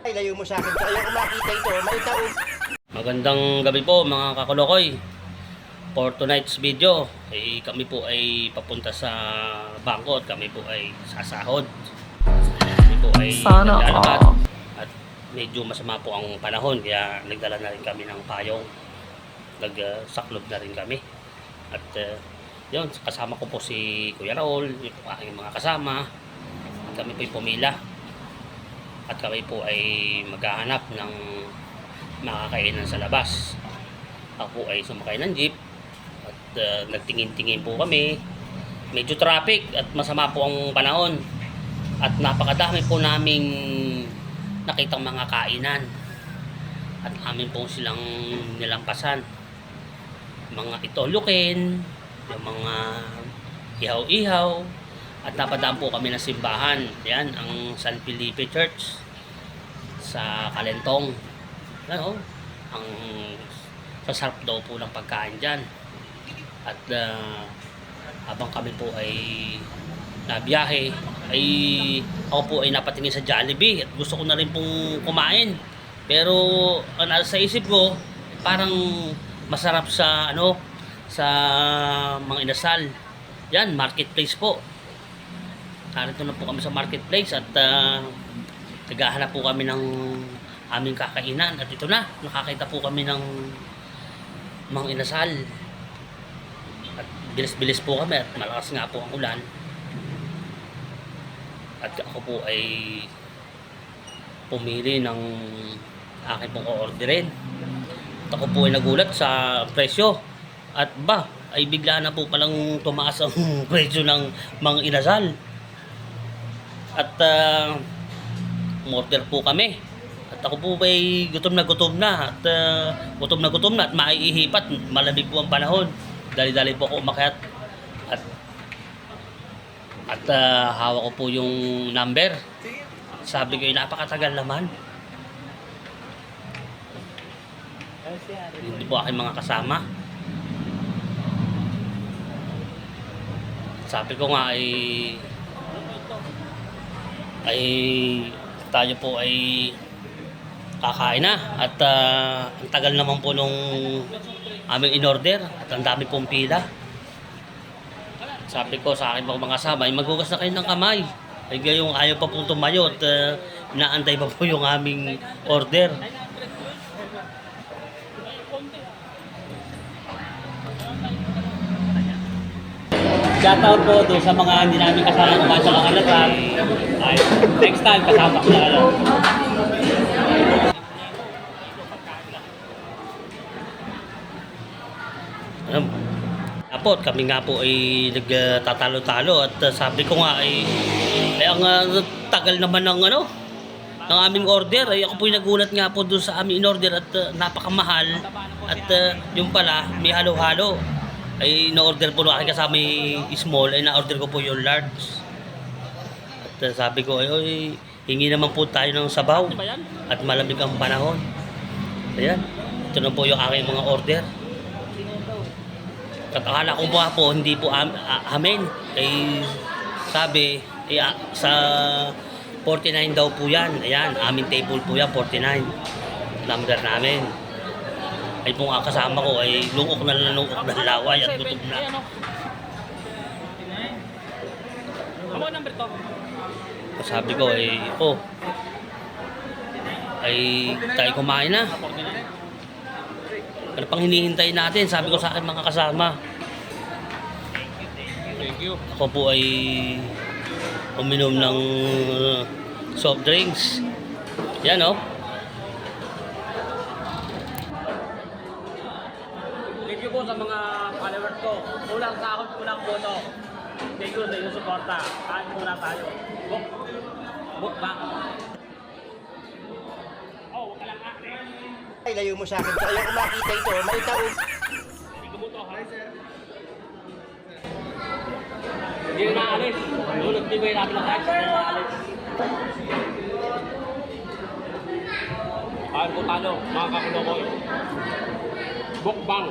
Ay, layo mo sa akin. So, ayaw ko makita ito. May taon. Magandang gabi po mga kakulokoy. For tonight's video, kami po ay papunta sa bangko at kami po ay sasahod. Kami po ay naglalakad at medyo masama po ang panahon kaya nagdala na rin kami ng payong. Nagsaklob na rin kami. At yun, kasama ko po si Kuya Raul, yung aking mga kasama. At kami po ay pumila. At kami po ay maghahanap ng makakainan sa labas. Ako ay sumakay ng jeep at nagtingin-tingin po kami. Medyo traffic at masama po ang panahon. At napakadami po naming nakitang mga kainan. At amin po silang nilampasan. Mga itolukin, yung mga ihaw-ihaw. At napadaan po kami ng simbahan. Yan, ang San Felipe Church sa Kalentong. Ano, ang sasarap daw po ng pagkain dyan. At habang kami po ay nabiyahe, ay ako po ay napatingin sa Jollibee at gusto ko na rin pong kumain. Pero ang nasa isip ko, parang masarap sa ano, sa mga inasal. Yan, marketplace po. Narito na po kami sa marketplace at naghahanap po kami ng aming kakainan. At ito na, nakakita po kami ng mga inasal. At bilis-bilis po kami at malakas nga po ang ulan. At ako po ay pumili ng akin pong o-orderin. At ako po ay nagulat sa presyo. At ay bigla na po palang tumaas ang presyo ng mga inasal. At umorder po kami. At ako po ay gutom na at gutom na at maiihipat. Malamig po ang panahon. Dali-dali po ako umakyat. At hawak ko po yung number. Sabi ko, napakatagal naman. Hindi po aking mga kasama. Sabi ko nga ay tayo po ay kakain na at ang tagal naman po nung aming in-order at ang dami pong pila. Sabi ko sa akin mga kasama, ay maghugas na kayo ng kamay. Ay gayong ayaw pa pong tumayo at inaantay pa po yung aming order. Shoutout po doon sa mga hindi namin kasama kumain sa mga lahat. Ay, next time kasama ko na lang. Tapos kami nga po ay nagtatalo-talo at sabi ko nga ay ang tagal naman ng ano ng aming order. Ay ako po ay nagulat nga po doon sa aming in-order at napakamahal at yung pala may halo-halo. Ay na-order po na aking kasama small, ay na-order ko po yung large. At sabi ko, ay hingi naman po tayo ng sabaw at malamig ang panahon. Ayan, ito na po yung aking mga order. At akala ko po hindi po amin. Ay sabi, sa 49 daw po yan. Ayan, aming table po yan, 49. Number namin. Ay pong kasama ko ay lungok na laway at gutom na. Ano number to? Sabi ko ay tayo kumain na. Ano pang hinihintay natin? Sabi ko sa akin mga kasama. Thank you. Ako po ay uminom ng soft drinks. Yan Thank you po sa mga followers ko. Kulang sahod, kulang boto. Thank you sa iyong suporta. Kain muna tayo. Mukbang. Huwag ka lang Ay, layo mo sa akin. So, ayaw ko makita ito. May taon. Hindi na naalis. Lulot di ba yung natin ang kahit hindi na naalis. Kain po tayo, mga kakulokoy. Mukbang.